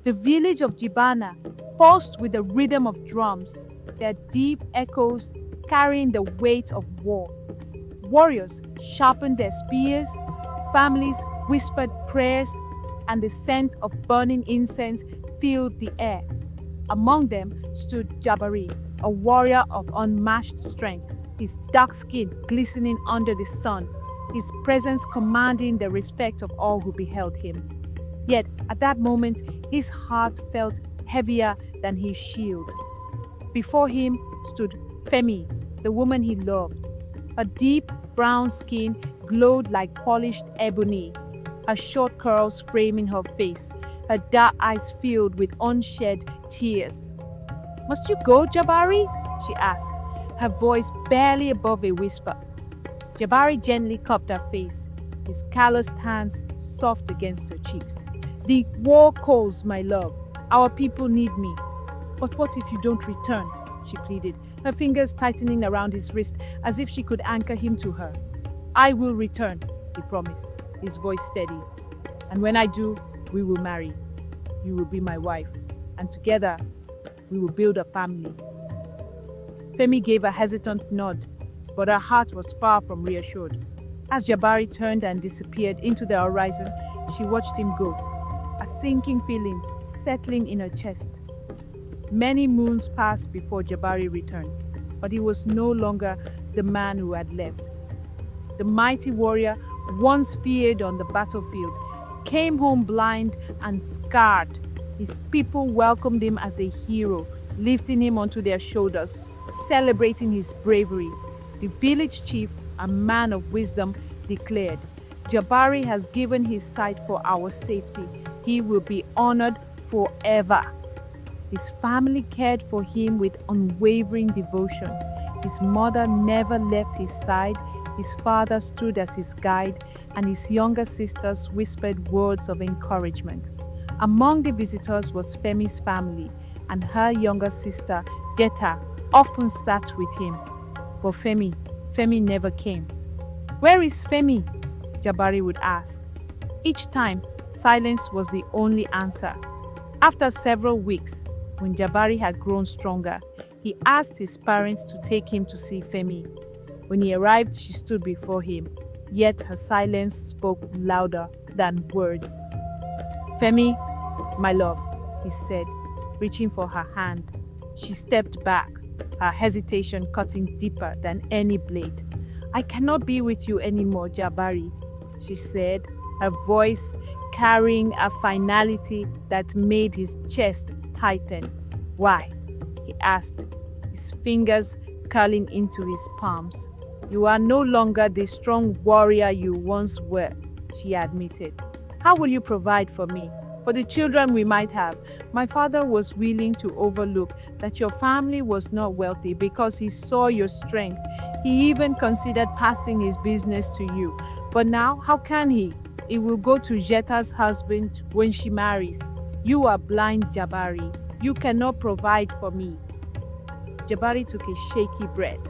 The village of Jibana pulsed with the rhythm of drums, their deep echoes carrying the weight of war. Warriors sharpened their spears, families whispered prayers, and the scent of burning incense filled the air. Among them stood Jabari, a warrior of unmatched strength, his dark skin glistening under the sun, his presence commanding the respect of all who beheld him. Yet, at that moment, his heart felt heavier than his shield. Before him stood Femi, the woman he loved. Her deep brown skin glowed like polished ebony, her short curls framing her face, her dark eyes filled with unshed tears. "Must you go, Jabari?" she asked, her voice barely above a whisper. Jabari gently cupped her face, his calloused hands soft against her cheeks. "The war calls, my love. Our people need me." "But what if you don't return?" she pleaded, her fingers tightening around his wrist as if she could anchor him to her. "I will return," he promised, his voice steady. "And when I do, we will marry. You will be my wife, and together we will build a family." Femi gave a hesitant nod, but her heart was far from reassured. As Jabari turned and disappeared into the horizon, she watched him go, a sinking feeling settling in her chest. Many moons passed before Jabari returned, but he was no longer the man who had left. The mighty warrior, once feared on the battlefield, came home blind and scarred. His people welcomed him as a hero, lifting him onto their shoulders, celebrating his bravery. The village chief, a man of wisdom, declared, "Jabari has given his side for our safety. He will be honored forever." His family cared for him with unwavering devotion. His mother never left his side, his father stood as his guide, and his younger sisters whispered words of encouragement. Among the visitors was Femi's family, and her younger sister, Deta, often sat with him. But Femi never came. "Where is Femi?" Jabari would ask. Each time, silence was the only answer. After several weeks, when Jabari had grown stronger, he asked his parents to take him to see Femi. When he arrived, she stood before him, yet her silence spoke louder than words. "Femi, my love," he said, reaching for her hand. She stepped back, her hesitation cutting deeper than any blade. "I cannot be with you anymore, Jabari," she said, her voice carrying a finality that made his chest tighten. "Why?" he asked, his fingers curling into his palms. "You are no longer the strong warrior you once were," she admitted. "How will you provide for me, for the children we might have?" My father was willing to overlook that your family was not wealthy because he saw your strength. He even considered passing his business to you. But now, how can he? It will go to Jeta's husband when she marries. You are blind, Jabari. You cannot provide for me. Jabari took a shaky breath.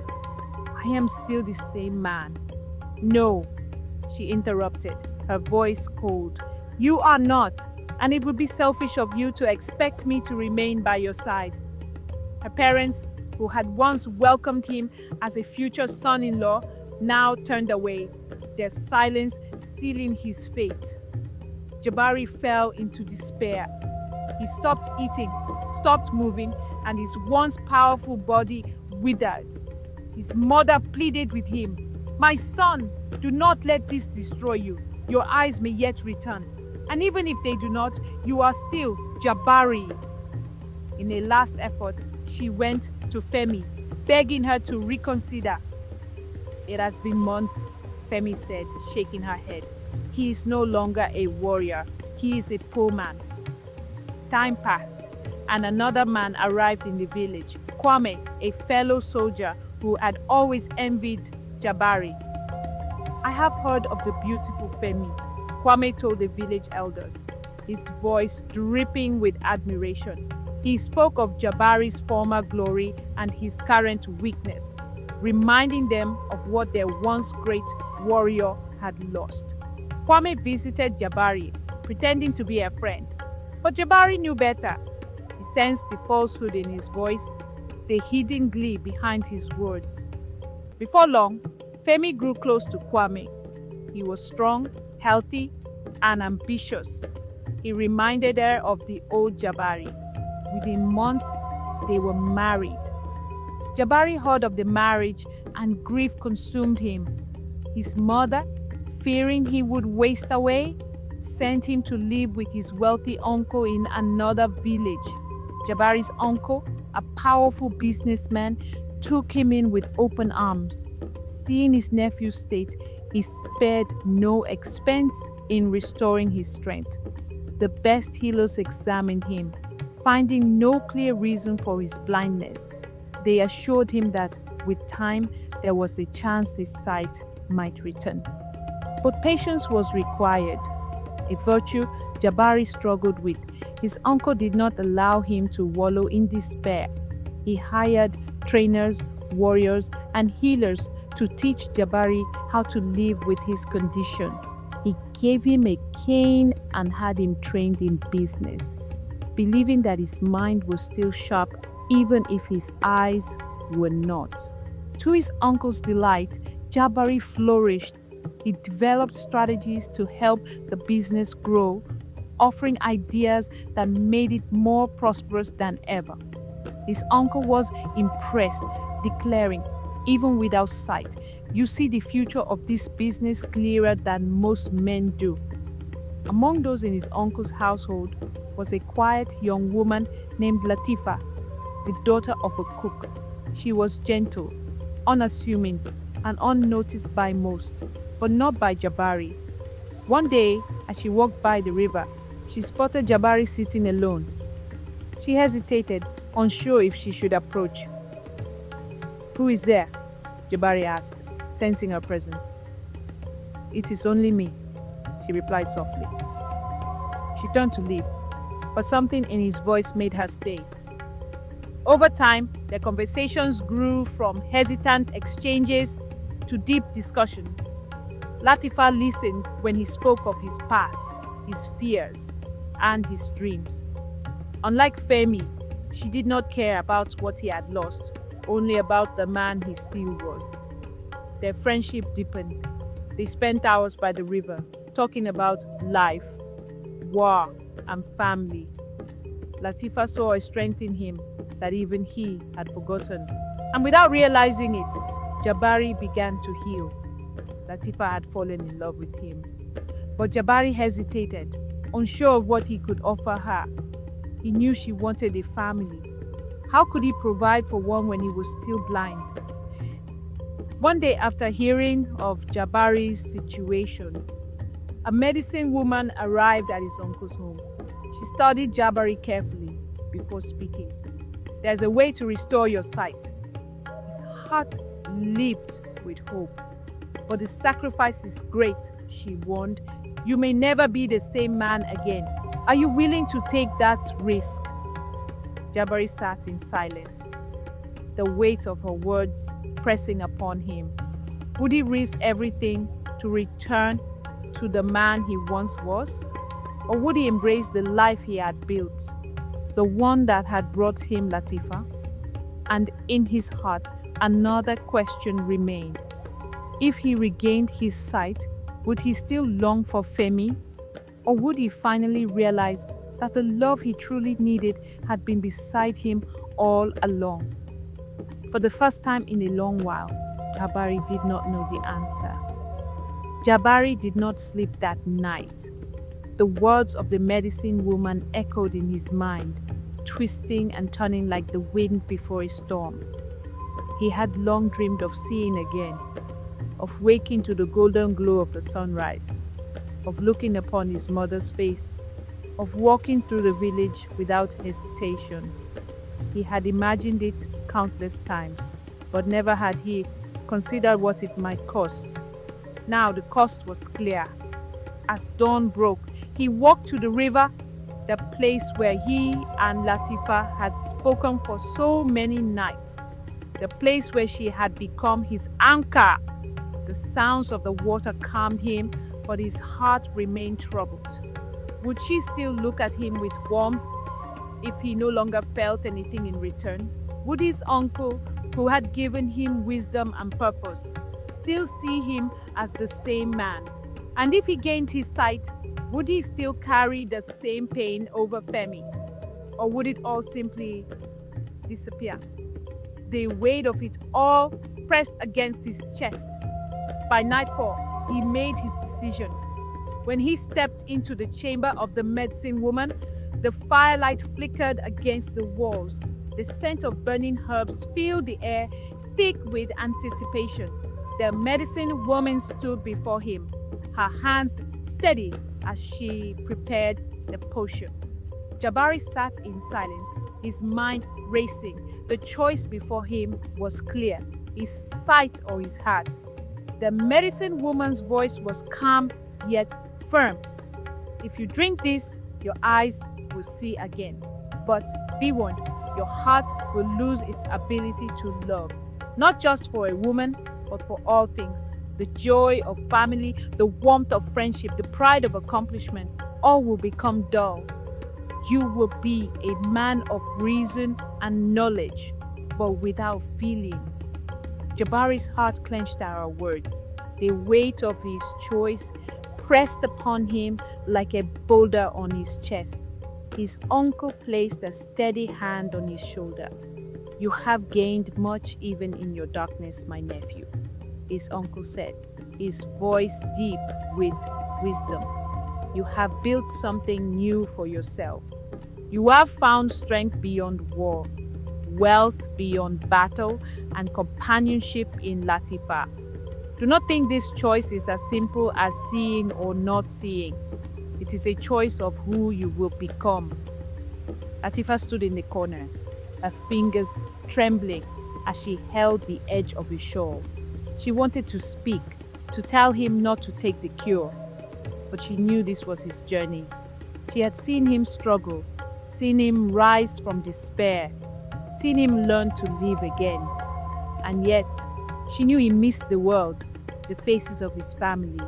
I am still the same man. No, she interrupted, her voice cold. You are not, and it would be selfish of you to expect me to remain by your side. Her parents, who had once welcomed him as a future son-in-law, now turned away, their silence sealing his fate. Jabari fell into despair. He stopped eating, stopped moving, and his once powerful body withered. His mother pleaded with him, "My son, do not let this destroy you. Your eyes may yet return. And even if they do not, you are still Jabari." In a last effort, she went to Femi, begging her to reconsider. "It has been months," Femi said, shaking her head. "He is no longer a warrior. He is a poor man." Time passed, and another man arrived in the village, Kwame, a fellow soldier who had always envied Jabari. "I have heard of the beautiful Femi," Kwame told the village elders, his voice dripping with admiration. He spoke of Jabari's former glory and his current weakness, reminding them of what their once great warrior had lost. Kwame visited Jabari, pretending to be a friend. But Jabari knew better. He sensed the falsehood in his voice, the hidden glee behind his words. Before long, Femi grew close to Kwame. He was strong, healthy, and ambitious. He reminded her of the old Jabari. Within months, they were married. Jabari heard of the marriage and grief consumed him. His mother, fearing he would waste away, sent him to live with his wealthy uncle in another village. Jabari's uncle, a powerful businessman, took him in with open arms. Seeing his nephew's state, he spared no expense in restoring his strength. The best healers examined him, finding no clear reason for his blindness. They assured him that with time there was a chance his sight might return. But patience was required, a virtue Jabari struggled with. His uncle did not allow him to wallow in despair. He hired trainers, warriors, and healers to teach Jabari how to live with his condition. He gave him a cane and had him trained in business, believing that his mind was still sharp even if his eyes were not. To his uncle's delight, Jabari flourished. He developed strategies to help the business grow, offering ideas that made it more prosperous than ever. His uncle was impressed, declaring, "Even without sight, you see the future of this business clearer than most men do." Among those in his uncle's household was a quiet young woman named Latifa, the daughter of a cook. She was gentle, unassuming, and unnoticed by most, but not by Jabari. One day, as she walked by the river, she spotted Jabari sitting alone. She hesitated, unsure if she should approach. "Who is there?" Jabari asked, sensing her presence. "It is only me," she replied softly. She turned to leave, but something in his voice made her stay. Over time, their conversations grew from hesitant exchanges to deep discussions. Latifa listened when he spoke of his past, his fears, and his dreams. Unlike Femi, she did not care about what he had lost, only about the man he still was. Their friendship deepened. They spent hours by the river, talking about life, war, and family. Latifa saw a strength in him that even he had forgotten. And without realizing it, Jabari began to heal. Latifa had fallen in love with him. But Jabari hesitated, unsure of what he could offer her. He knew she wanted a family. How could he provide for one when he was still blind? One day, after hearing of Jabari's situation, a medicine woman arrived at his uncle's home. She studied Jabari carefully before speaking. "There's a way to restore your sight." His heart leaped with hope. "But the sacrifice is great," she warned. "You may never be the same man again. Are you willing to take that risk?" Jabari sat in silence, the weight of her words pressing upon him. Would he risk everything to return to the man he once was? Or would he embrace the life he had built, the one that had brought him Latifa? And in his heart, another question remained. If he regained his sight, would he still long for Femi? Or would he finally realize that the love he truly needed had been beside him all along? For the first time in a long while, Jabari did not know the answer. Jabari did not sleep that night. The words of the medicine woman echoed in his mind, twisting and turning like the wind before a storm. He had long dreamed of seeing again, of waking to the golden glow of the sunrise, of looking upon his mother's face, of walking through the village without hesitation. He had imagined it countless times, but never had he considered what it might cost. Now the cost was clear. As dawn broke, he walked to the river, the place where he and Latifa had spoken for so many nights, the place where she had become his anchor. The sounds of the water calmed him, but his heart remained troubled. Would she still look at him with warmth if he no longer felt anything in return? Would his uncle, who had given him wisdom and purpose, still see him as the same man? And if he gained his sight, would he still carry the same pain over Femi? Or would it all simply disappear? The weight of it all pressed against his chest. By nightfall, he made his decision. When he stepped into the chamber of the medicine woman, the firelight flickered against the walls. The scent of burning herbs filled the air, thick with anticipation. The medicine woman stood before him, her hands steady as she prepared the potion. Jabari sat in silence, his mind racing. The choice before him was clear, his sight or his heart. The medicine woman's voice was calm yet firm. If you drink this, your eyes will see again. But be warned, your heart will lose its ability to love, not just for a woman, but for all things. The joy of family, the warmth of friendship, the pride of accomplishment, all will become dull. You will be a man of reason and knowledge, but without feeling. Jabari's heart clenched at her words. The weight of his choice pressed upon him like a boulder on his chest. His uncle placed a steady hand on his shoulder. "You have gained much even in your darkness, my nephew," his uncle said, his voice deep with wisdom. "You have built something new for yourself. You have found strength beyond war, wealth beyond battle, and companionship in Latifa. Do not think this choice is as simple as seeing or not seeing. It is a choice of who you will become." Latifa stood in the corner, her fingers trembling as she held the edge of his shawl. She wanted to speak, to tell him not to take the cure, but she knew this was his journey. She had seen him struggle, seen him rise from despair, seen him learn to live again. And yet, she knew he missed the world, the faces of his family,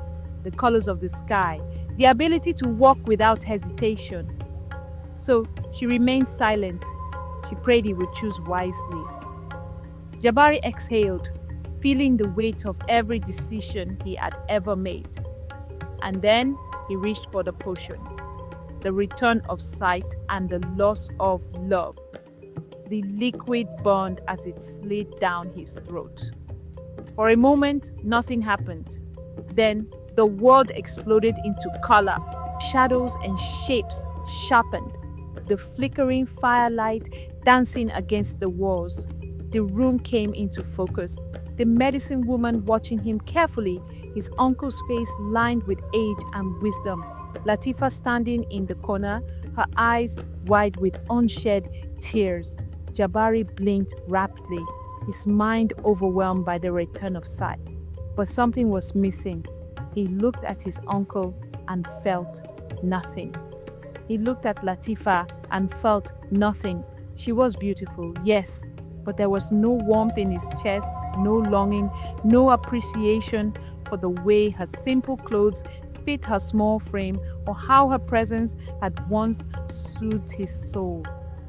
the colors of the sky, the ability to walk without hesitation. So she remained silent. She prayed he would choose wisely. Jabari exhaled, feeling the weight of every decision he had ever made. And then he reached for the potion, the return of sight and the loss of love. The liquid burned as it slid down his throat. For a moment, nothing happened. Then the world exploded into color. Shadows and shapes sharpened, the flickering firelight dancing against the walls. The room came into focus, the medicine woman watching him carefully, his uncle's face lined with age and wisdom. Latifa standing in the corner, her eyes wide with unshed tears. Jabari blinked rapidly, his mind overwhelmed by the return of sight. But something was missing. He looked at his uncle and felt nothing. He looked at Latifa and felt nothing. She was beautiful, yes, but there was no warmth in his chest, no longing, no appreciation for the way her simple clothes fit her small frame or how her presence had once soothed his soul.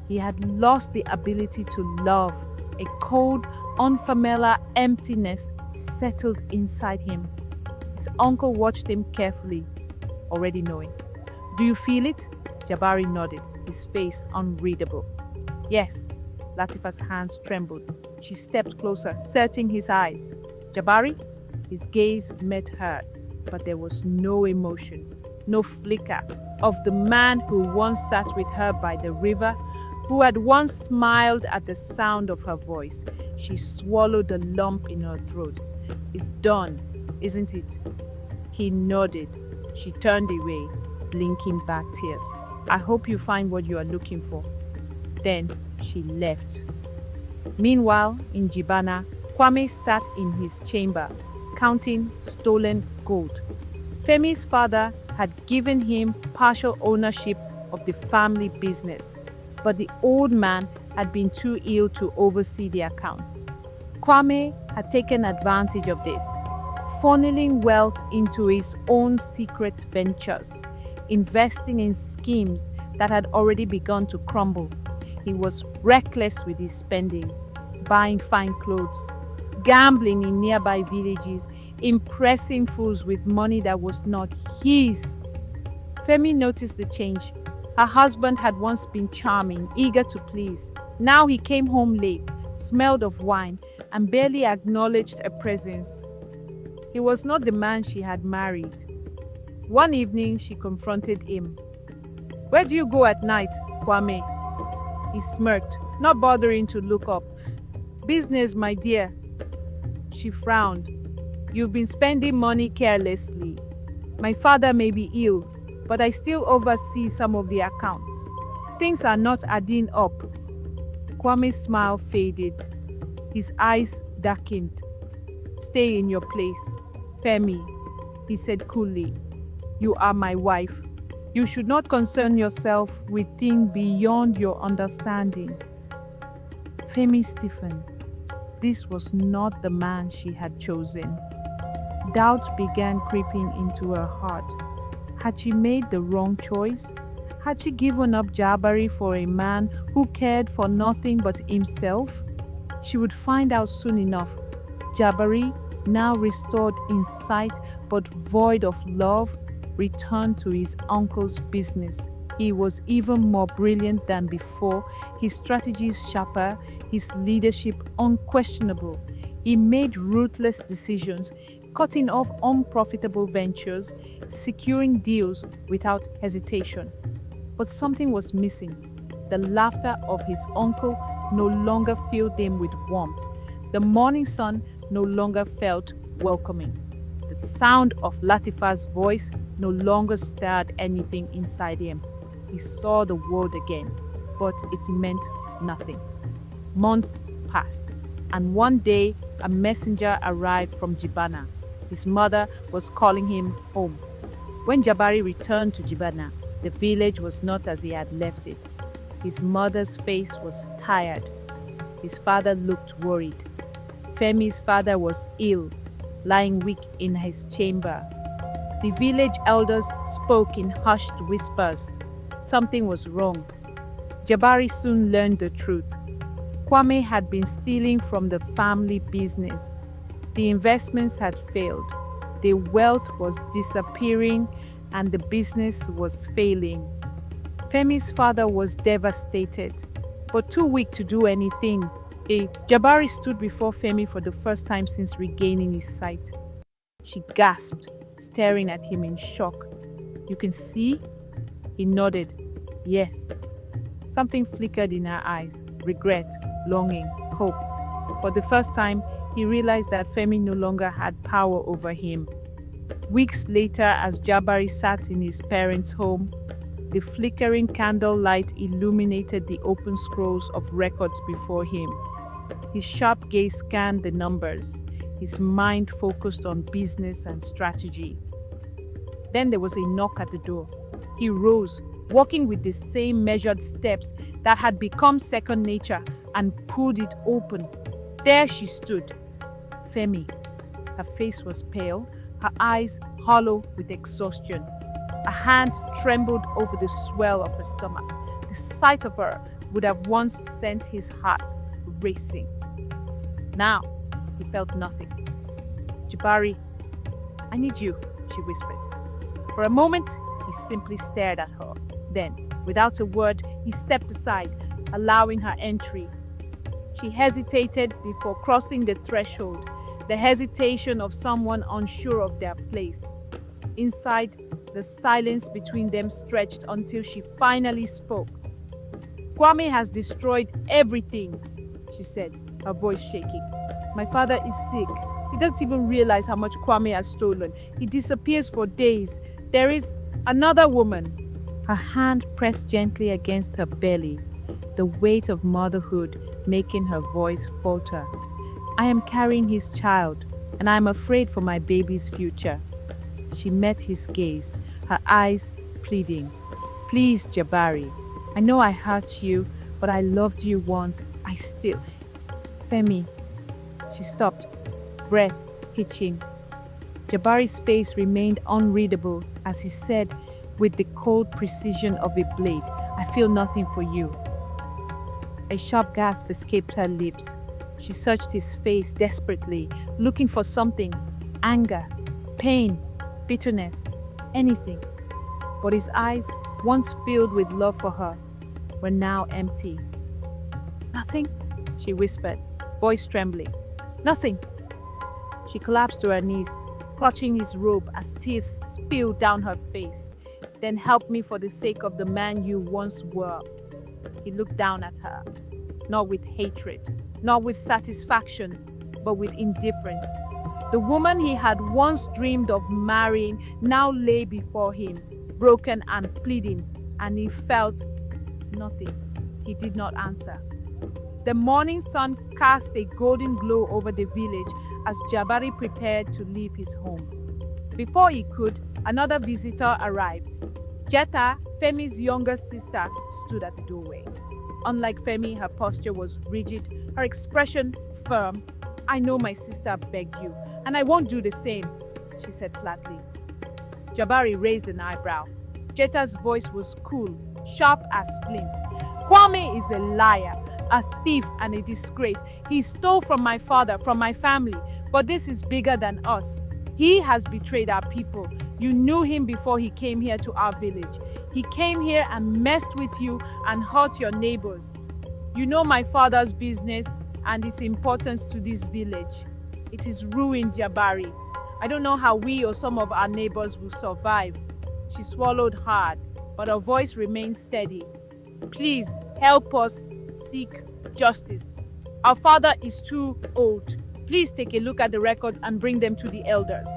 He had lost the ability to love. A cold, unfamiliar emptiness settled inside him. His uncle watched him carefully, already knowing. "Do you feel it?" Jabari nodded, his face unreadable. "Yes." Latifa's hands trembled. She stepped closer, searching his eyes. "Jabari?" His gaze met hers, but there was no emotion, no flicker of the man who once sat with her by the river, who had once smiled at the sound of her voice. She swallowed the lump in her throat. "It's done, isn't it?" He nodded. She turned away, blinking back tears. "I hope you find what you are looking for." Then she left. Meanwhile, in Jibana, Kwame sat in his chamber, counting stolen gold. Femi's father had given him partial ownership of the family business, but the old man had been too ill to oversee the accounts. Kwame had taken advantage of this, funneling wealth into his own secret ventures. investing in schemes that had already begun to crumble. He was reckless with his spending, buying fine clothes, gambling in nearby villages, impressing fools with money that was not his. Femi noticed the change. Her husband had once been charming, eager to please. Now he came home late, smelled of wine, and barely acknowledged her presence. He was not the man she had married. One evening, she confronted him. "Where do you go at night, Kwame?" He smirked, not bothering to look up. "Business, my dear." She frowned. "You've been spending money carelessly. My father may be ill, but I still oversee some of the accounts. Things are not adding up." Kwame's smile faded. His eyes darkened. "Stay in your place, Femi," he said coolly. "You are my wife. You should not concern yourself with things beyond your understanding." Femi stiffened. This was not the man she had chosen. Doubt began creeping into her heart. Had she made the wrong choice? Had she given up Jabari for a man who cared for nothing but himself? She would find out soon enough. Jabari, now restored in sight but void of love, returned to his uncle's business. He was even more brilliant than before, his strategies sharper, his leadership unquestionable. He made ruthless decisions, cutting off unprofitable ventures, securing deals without hesitation. But something was missing. The laughter of his uncle no longer filled him with warmth. The morning sun no longer felt welcoming. The sound of Latifa's voice no longer stirred anything inside him. He saw the world again, but it meant nothing. Months passed, and one day a messenger arrived from Jibana. His mother was calling him home. When Jabari returned to Jibana, the village was not as he had left it. His mother's face was tired. His father looked worried. Femi's father was ill, lying weak in his chamber. The village elders spoke in hushed whispers. Something was wrong. Jabari soon learned the truth. Kwame had been stealing from the family business. The investments had failed. The wealth was disappearing and the business was failing. Femi's father was devastated, but too weak to do anything. Jabari stood before Femi for the first time since regaining his sight. She gasped, staring at him in shock. "You can see?" He nodded. "Yes." Something flickered in her eyes. Regret, longing, hope. For the first time, he realized that Femi no longer had power over him. Weeks later, as Jabari sat in his parents' home, the flickering candlelight illuminated the open scrolls of records before him. His sharp gaze scanned the numbers, his mind focused on business and strategy. Then there was a knock at the door. He rose, walking with the same measured steps that had become second nature, and pulled it open. There she stood, Femi. Her face was pale, her eyes hollow with exhaustion. A hand trembled over the swell of her stomach. The sight of her would have once sent his heart racing. Now, he felt nothing. "Jabari, I need you," she whispered. For a moment, he simply stared at her. Then, without a word, he stepped aside, allowing her entry. She hesitated before crossing the threshold, the hesitation of someone unsure of their place. Inside, the silence between them stretched until she finally spoke. "Kwame has destroyed everything," she said, her voice shaking. "My father is sick. He doesn't even realize how much Kwame has stolen. He disappears for days. There is another woman." Her hand pressed gently against her belly, the weight of motherhood making her voice falter. "I am carrying his child, and I am afraid for my baby's future." She met his gaze, her eyes pleading. "Please, Jabari, I know I hurt you, but I loved you once. I still..." "Femi..." She stopped, breath hitching. Jabari's face remained unreadable as he said, with the cold precision of a blade. I feel nothing for you. A sharp gasp escaped her lips. She searched his face desperately, looking for something: anger, pain, bitterness, anything. But his eyes, once filled with love for her, were now empty. Nothing, she whispered, voice trembling. Nothing. She collapsed to her knees, clutching his robe as tears spilled down her face. Then help me for the sake of the man you once were. He looked down at her, not with hatred, not with satisfaction, but with indifference. The woman he had once dreamed of marrying now lay before him, broken and pleading, and he felt nothing. He did not answer. The morning sun cast a golden glow over the village as Jabari prepared to leave his home. Before he could, another visitor arrived. Jetta, Femi's younger sister, stood at the doorway. Unlike Femi, her posture was rigid, her expression firm. I know my sister begged you, and I won't do the same, she said flatly. Jabari raised an eyebrow. Jetta's voice was cool, sharp as flint. Kwame is a liar, a thief, and a disgrace. He stole from my father, from my family, but this is bigger than us. He has betrayed our people. You knew him before he came here to our village. He came here and messed with you and hurt your neighbors. You know my father's business and its importance to this village. It is ruined, Jabari. I don't know how we or some of our neighbors will survive. She swallowed hard, but her voice remained steady. Please help us seek justice. Our father is too old. Please take a look at the records and bring them to the elders.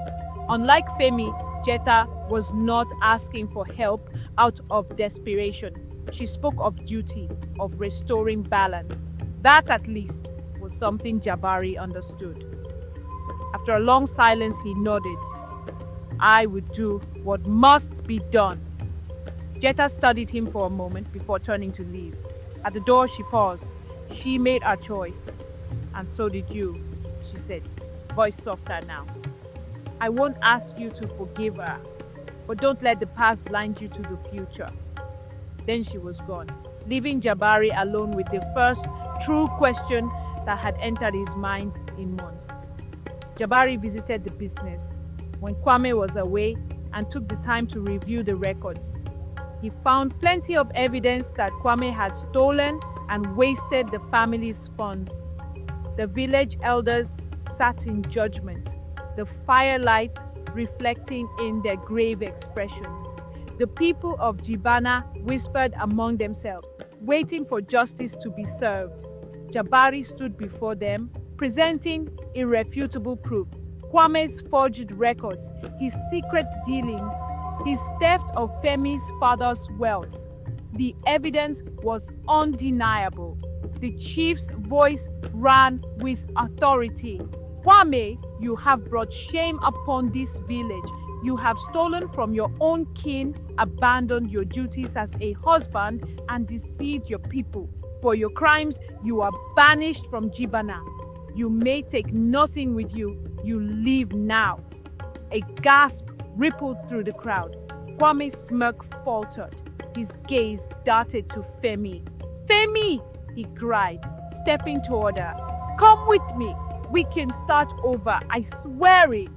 Unlike Femi, Jetta was not asking for help out of desperation. She spoke of duty, of restoring balance. That, at least, was something Jabari understood. After a long silence, he nodded. I would do what must be done. Jetta studied him for a moment before turning to leave. At the door, she paused. She made her choice. And so did you, she said, voice softer now. I won't ask you to forgive her, but don't let the past blind you to the future. Then she was gone, leaving Jabari alone with the first true question that had entered his mind in months. Jabari visited the business when Kwame was away and took the time to review the records. He found plenty of evidence that Kwame had stolen and wasted the family's funds. The village elders sat in judgment, the firelight reflecting in their grave expressions. The people of Jibana whispered among themselves, waiting for justice to be served. Jabari stood before them, presenting irrefutable proof. Kwame's forged records, his secret dealings, his theft of Femi's father's wealth. The evidence was undeniable. The chief's voice ran with authority. Kwame, you have brought shame upon this village. You have stolen from your own kin, abandoned your duties as a husband, and deceived your people. For your crimes, you are banished from Jibana. You may take nothing with you. You leave now. A gasp rippled through the crowd. Kwame's smirk faltered. His gaze darted to Femi. Femi, he cried, stepping toward her. Come with me. We can start over. I swear it.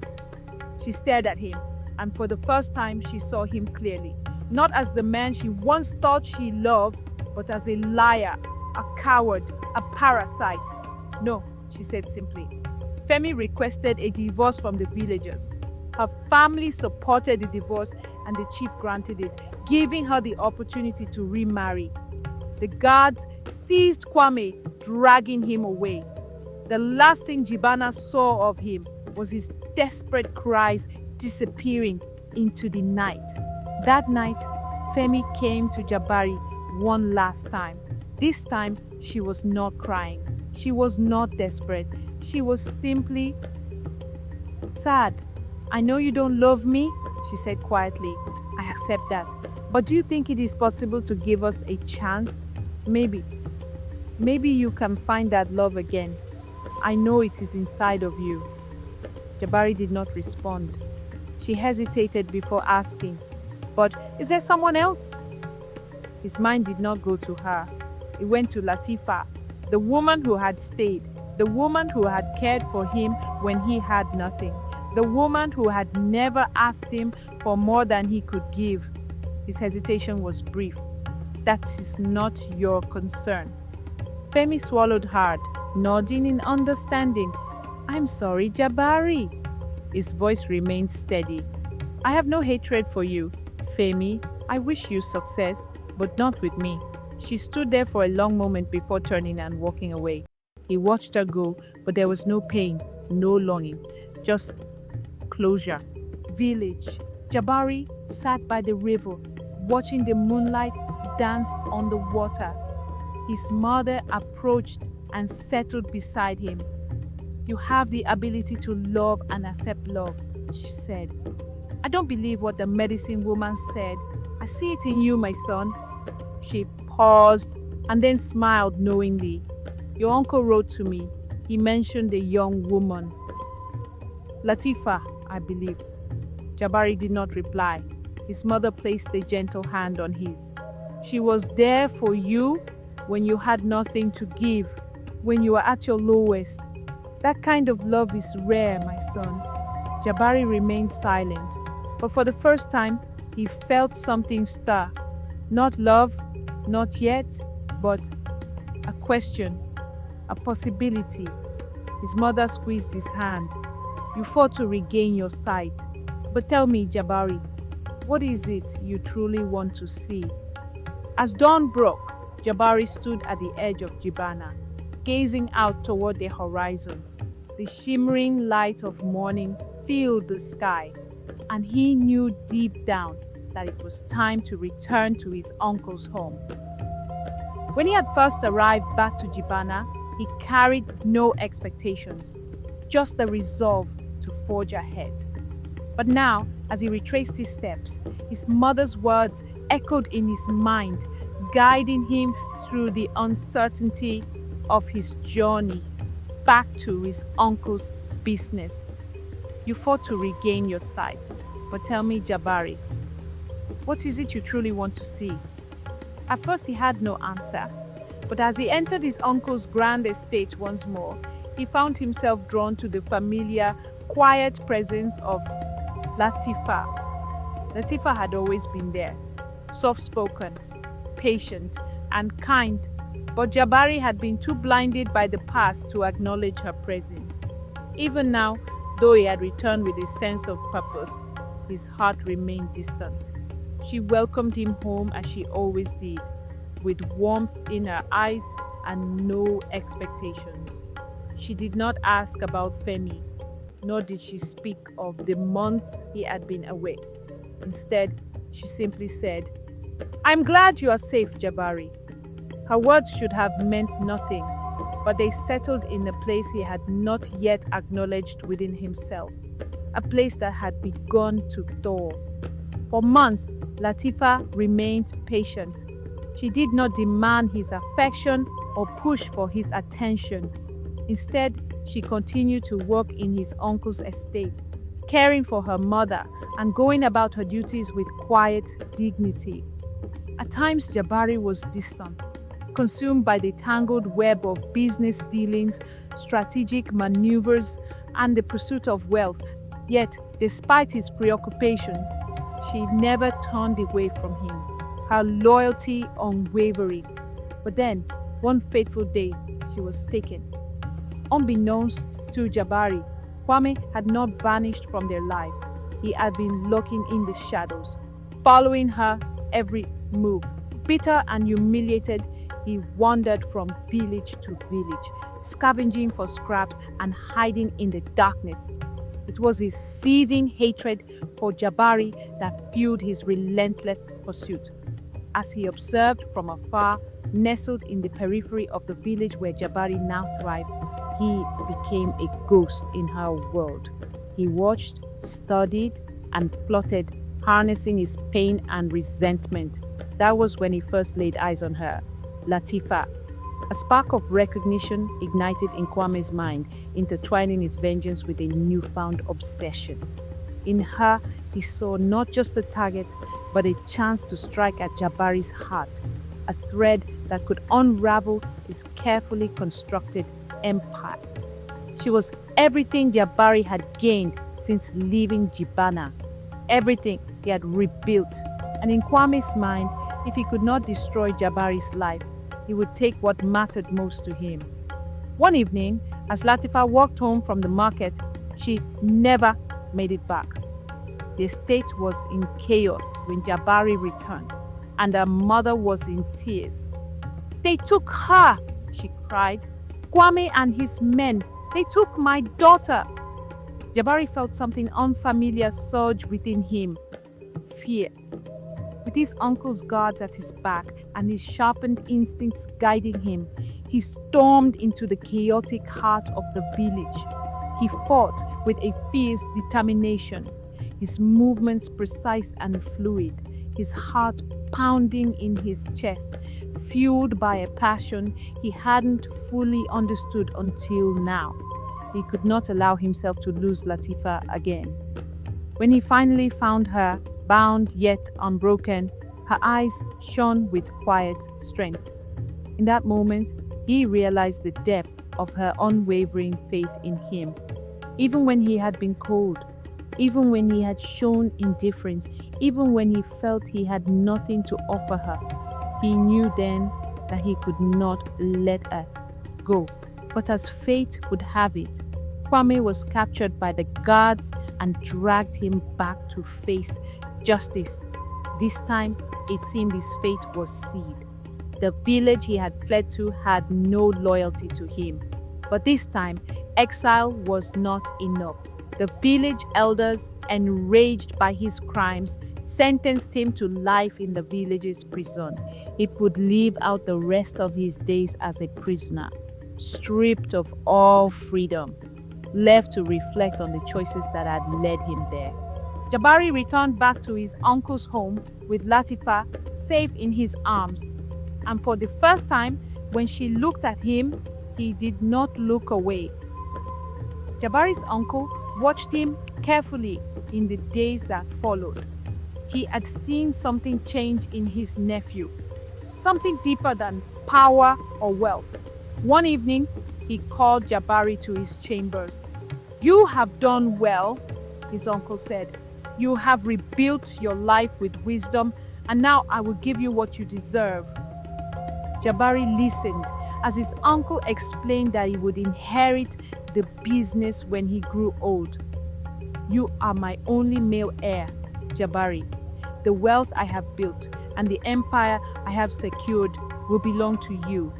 She stared at him, and for the first time she saw him clearly. Not as the man she once thought she loved, but as a liar, a coward, a parasite. No, she said simply. Femi requested a divorce from the villagers. Her family supported the divorce and the chief granted it, giving her the opportunity to remarry. The guards seized Kwame, dragging him away. The last thing Jibana saw of him was his desperate cries disappearing into the night. That night, Femi came to Jabari one last time. This time, she was not crying. She was not desperate. She was simply sad. I know you don't love me, she said quietly. I accept that. But do you think it is possible to give us a chance? Maybe. Maybe you can find that love again. I know it is inside of you. Jabari did not respond. She hesitated before asking, But is there someone else? His mind did not go to her. It went to Latifa, the woman who had stayed, the woman who had cared for him when he had nothing, the woman who had never asked him for more than he could give. His hesitation was brief. That is not your concern. Femi swallowed hard, nodding in understanding. I'm sorry, Jabari. His voice remained steady. I have no hatred for you, Femi. I wish you success, but not with me. She stood there for a long moment before turning and walking away. He watched her go, but there was no pain, no longing, just closure. Village. Jabari sat by the river, watching the moonlight dance on the water. His mother approached and settled beside him. You have the ability to love and accept love, she said. I don't believe what the medicine woman said. I see it in you, my son. She paused and then smiled knowingly. Your uncle wrote to me. He mentioned a young woman. Latifa, I believe. Jabari did not reply. His mother placed a gentle hand on his. She was there for you when you had nothing to give, when you were at your lowest. That kind of love is rare, my son. Jabari remained silent, but for the first time, he felt something stir. Not love, not yet, but a question, a possibility. His mother squeezed his hand. You fought to regain your sight. But tell me, Jabari, what is it you truly want to see? As dawn broke, Jabari stood at the edge of Jibana, gazing out toward the horizon. The shimmering light of morning filled the sky, and he knew deep down that it was time to return to his uncle's home. When he had first arrived back to Jibana, he carried no expectations, just the resolve to forge ahead. But now, as he retraced his steps, his mother's words echoed in his mind, guiding him through the uncertainty of his journey back to his uncle's business. You fought to regain your sight, but tell me, Jabari, what is it you truly want to see? At first he had no answer, but as he entered his uncle's grand estate once more, he found himself drawn to the familiar, quiet presence of Latifa. Latifa had always been there, soft-spoken, patient, and kind, but Jabari had been too blinded by the past to acknowledge her presence. Even now, though he had returned with a sense of purpose, his heart remained distant. She welcomed him home as she always did, with warmth in her eyes and no expectations. She did not ask about Femi, nor did she speak of the months he had been away. Instead, she simply said, I'm glad you are safe, Jabari. Her words should have meant nothing, but they settled in a place he had not yet acknowledged within himself, a place that had begun to thaw. For months, Latifa remained patient. She did not demand his affection or push for his attention. Instead, she continued to work in his uncle's estate, caring for her mother and going about her duties with quiet dignity. At times, Jabari was distant, consumed by the tangled web of business dealings, strategic maneuvers, and the pursuit of wealth. Yet, despite his preoccupations, she never turned away from him, her loyalty unwavering. But then, one fateful day, she was taken. Unbeknownst to Jabari, Kwame had not vanished from their life. He had been lurking in the shadows, following her every move. Bitter and humiliated, he wandered from village to village, scavenging for scraps and hiding in the darkness. It was his seething hatred for Jabari that fueled his relentless pursuit. As he observed from afar, nestled in the periphery of the village where Jabari now thrived, he became a ghost in her world. He watched, studied, and plotted, harnessing his pain and resentment. That was when he first laid eyes on her, Latifa. A spark of recognition ignited in Kwame's mind, intertwining his vengeance with a newfound obsession. In her, He saw not just a target, but a chance to strike at Jabari's heart, a thread that could unravel his carefully constructed empire. She was everything Jabari had gained since leaving Jibana, everything he had rebuilt. And in Kwame's mind, if he could not destroy Jabari's life, he would take what mattered most to him. One evening, as Latifa walked home from the market, she never made it back. The estate was in chaos when Jabari returned, and her mother was in tears. "They took her," she cried. "Kwame and his men, they took my daughter." Jabari felt something unfamiliar surge within him. Fear. With his uncle's guards at his back and his sharpened instincts guiding him, he stormed into the chaotic heart of the village. He fought with a fierce determination, his movements precise and fluid, his heart pounding in his chest, fueled by a passion he hadn't fully understood until now. He could not allow himself to lose Latifa again. When he finally found her, bound yet unbroken, her eyes shone with quiet strength. In that moment, he realized the depth of her unwavering faith in him. Even when he had been cold, even when he had shown indifference, even when he felt he had nothing to offer her, he knew then that he could not let her go. But as fate would have it, Kwame was captured by the guards and dragged him back to face justice. This time, it seemed his fate was sealed. The village he had fled to had no loyalty to him. But this time, exile was not enough. The village elders, enraged by his crimes, sentenced him to life in the village's prison. He would live out the rest of his days as a prisoner, stripped of all freedom, left to reflect on the choices that had led him there. Jabari returned back to his uncle's home with Latifa safe in his arms. And for the first time, when she looked at him, he did not look away. Jabari's uncle watched him carefully in the days that followed. He had seen something change in his nephew, something deeper than power or wealth. One evening, he called Jabari to his chambers. "You have done well," his uncle said. "You have rebuilt your life with wisdom, and now I will give you what you deserve." Jabari listened as his uncle explained that he would inherit the business when he grew old. "You are my only male heir, Jabari. The wealth I have built and the empire I have secured will belong to you.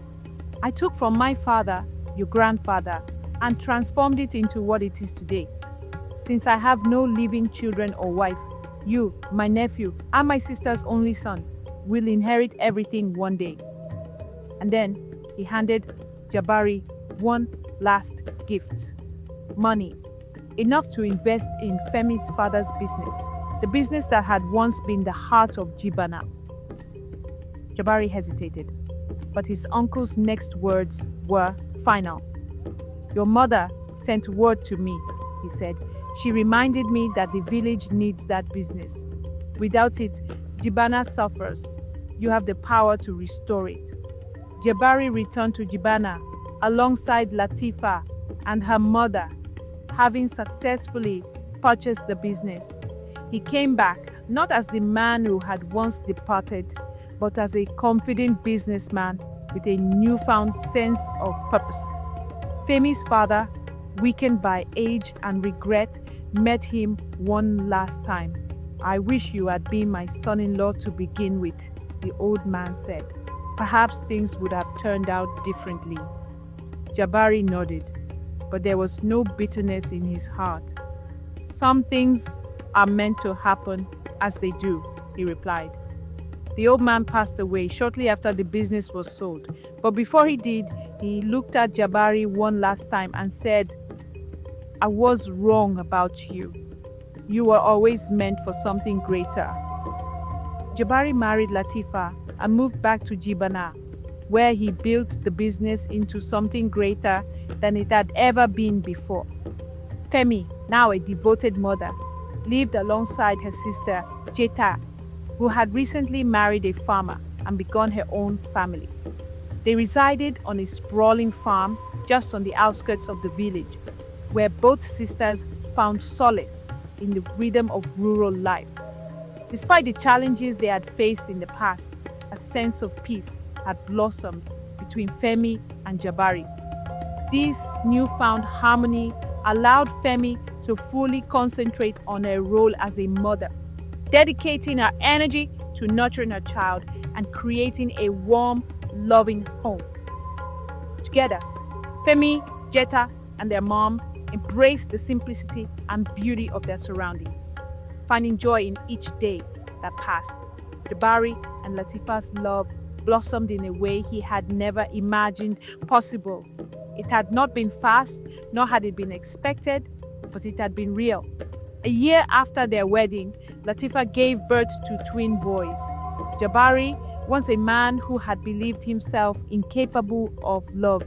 I took from my father, your grandfather, and transformed it into what it is today. Since I have no living children or wife, you, my nephew, and my sister's only son, will inherit everything one day." And then he handed Jabari one last gift: money, enough to invest in Femi's father's business, the business that had once been the heart of Jibana. Jabari hesitated, but his uncle's next words were final. "Your mother sent word to me," he said. "She reminded me that the village needs that business. Without it, Jibana suffers. You have the power to restore it." Jabari returned to Jibana alongside Latifa and her mother, having successfully purchased the business. He came back not as the man who had once departed, but as a confident businessman with a newfound sense of purpose. Femi's father, weakened by age and regret, met him one last time. "I wish you had been my son-in-law to begin with," the old man said. "Perhaps things would have turned out differently." Jabari nodded, but there was no bitterness in his heart. "Some things are meant to happen as they do," he replied. The old man passed away shortly after the business was sold, but before he did, he looked at Jabari one last time and said, "I was wrong about you. You were always meant for something greater." Jabari married Latifa and moved back to Jibana, where he built the business into something greater than it had ever been before. Femi, now a devoted mother, lived alongside her sister, Jeta, who had recently married a farmer and begun her own family. They resided on a sprawling farm just on the outskirts of the village, where both sisters found solace in the rhythm of rural life. Despite the challenges they had faced in the past, a sense of peace had blossomed between Femi and Jabari. This newfound harmony allowed Femi to fully concentrate on her role as a mother, dedicating her energy to nurturing her child and creating a warm, loving home. Together, Femi, Jeta, and their mom embraced the simplicity and beauty of their surroundings, finding joy in each day that passed. Jabari and Latifa's love blossomed in a way he had never imagined possible. It had not been fast, nor had it been expected, but it had been real. A year after their wedding, Latifa gave birth to twin boys. Jabari, once a man who had believed himself incapable of love,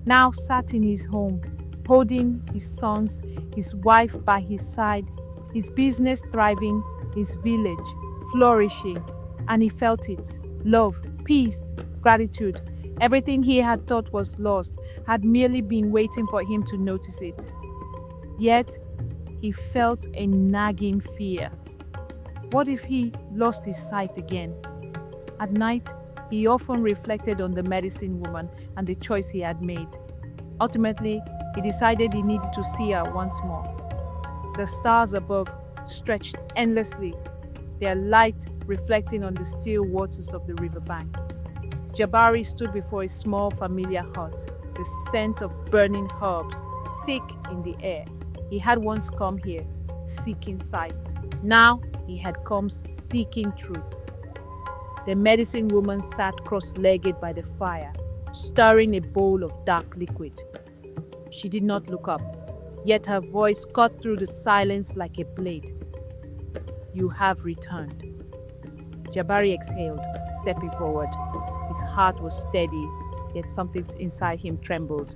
now sat in his home, holding his sons, his wife by his side, his business thriving, his village flourishing, and he felt it. Love, peace, gratitude, everything he had thought was lost had merely been waiting for him to notice it. Yet, he felt a nagging fear. What if he lost his sight again? At night, he often reflected on the medicine woman and the choice he had made. Ultimately, he decided he needed to see her once more. The stars above stretched endlessly, their light reflecting on the still waters of the riverbank. Jabari stood before a small familiar hut, the scent of burning herbs thick in the air. He had once come here seeking sight. Now he had come seeking truth. The medicine woman sat cross-legged by the fire, stirring a bowl of dark liquid. She did not look up, yet her voice cut through the silence like a blade. "You have returned." Jabari exhaled, stepping forward. His heart was steady, yet something inside him trembled.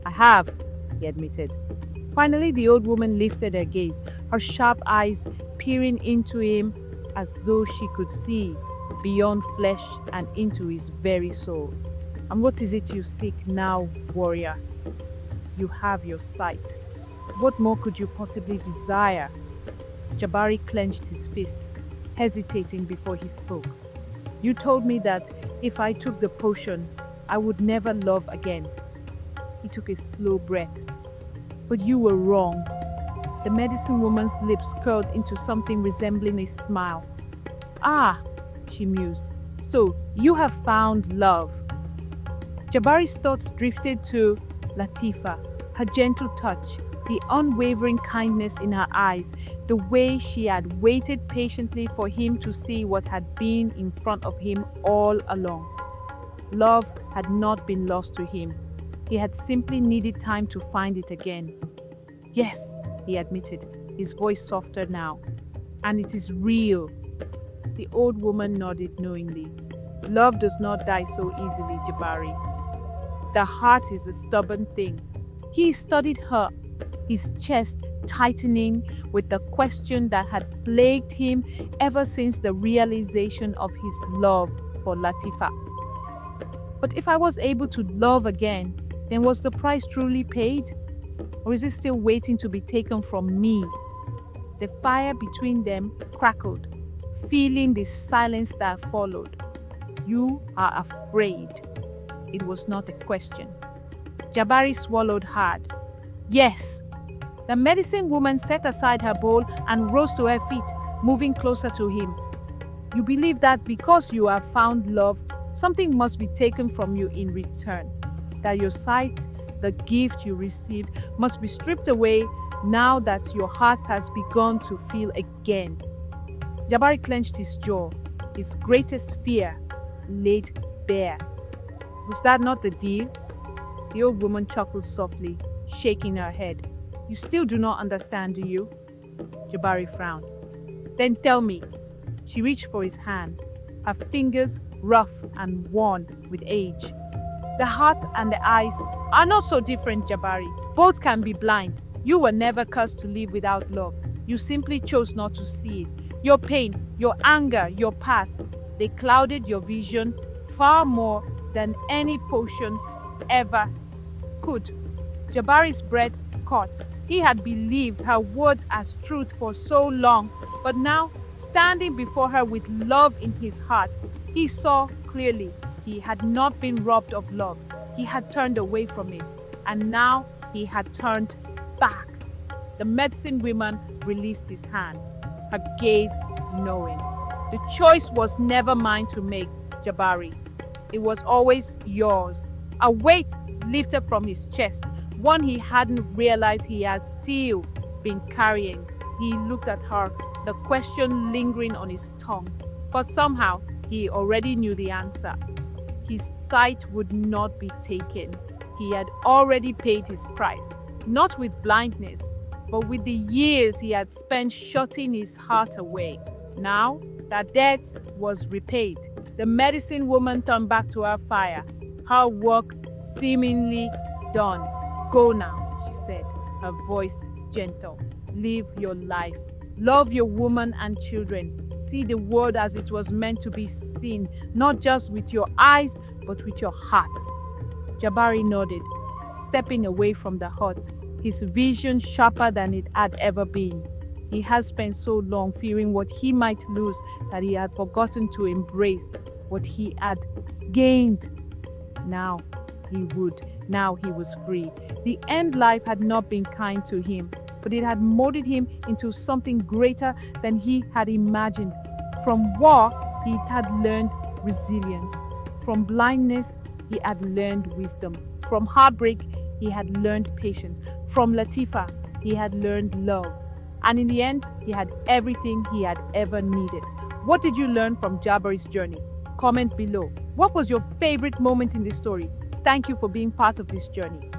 "I have," he admitted. Finally, the old woman lifted her gaze, her sharp eyes peering into him as though she could see beyond flesh and into his very soul. "And what is it you seek now, warrior? You have your sight. What more could you possibly desire?" Jabari clenched his fists, hesitating before he spoke. "You told me that if I took the potion, I would never love again." He took a slow breath. "But you were wrong." The medicine woman's lips curled into something resembling a smile. "Ah," she mused, "so you have found love." Jabari's thoughts drifted to Latifa, her gentle touch, the unwavering kindness in her eyes, the way she had waited patiently for him to see what had been in front of him all along. Love had not been lost to him. He had simply needed time to find it again. "Yes," he admitted, his voice softer now. "And it is real." The old woman nodded knowingly. "Love does not die so easily, Jabari. The heart is a stubborn thing." He studied her, his chest tightening with the question that had plagued him ever since the realization of his love for Latifa. "But if I was able to love again, then was the price truly paid? Or is it still waiting to be taken from me?" The fire between them crackled, feeling the silence that followed. "You are afraid." It was not a question. Jabari swallowed hard. "Yes." The medicine woman set aside her bowl and rose to her feet, moving closer to him. "You believe that because you have found love, something must be taken from you in return. That your sight, the gift you received, must be stripped away now that your heart has begun to feel again." Jabari clenched his jaw, his greatest fear laid bare. "Was that not the deal?" The old woman chuckled softly, shaking her head. "You still do not understand, do you?" Jabari frowned. "Then tell me." She reached for his hand, her fingers rough and worn with age. "The heart and the eyes are not so different, Jabari. Both can be blind. You were never cursed to live without love. You simply chose not to see it. Your pain, your anger, your past, they clouded your vision far more than any potion ever could. Jabari's breath caught. He had believed her words as truth for so long, but now, standing before her with love in his heart, he saw clearly he had not been robbed of love. He had turned away from it, and now he had turned back. The medicine woman released his hand, her gaze knowing. The choice was never mine to make, Jabari. It was always yours. A weight lifted from his chest, one he hadn't realized he had still been carrying. He looked at her, the question lingering on his tongue, but somehow he already knew the answer. His sight would not be taken. He had already paid his price, not with blindness, but with the years he had spent shutting his heart away. Now that debt was repaid, the medicine woman turned back to her fire, her work seemingly done. Go now, she said, her voice gentle. Live your life. Love your woman and children. See the world as it was meant to be seen, not just with your eyes, but with your heart. Jabari nodded, stepping away from the hut, his vision sharper than it had ever been. He had spent so long fearing what he might lose that he had forgotten to embrace what he had gained. Now he would. Now he was free. The end life had not been kind to him, but it had molded him into something greater than he had imagined. From war, he had learned resilience. From blindness, he had learned wisdom. From heartbreak, he had learned patience. From Latifa, he had learned love. And in the end, he had everything he had ever needed. What did you learn from Jabari's journey? Comment below. What was your favorite moment in this story? Thank you for being part of this journey.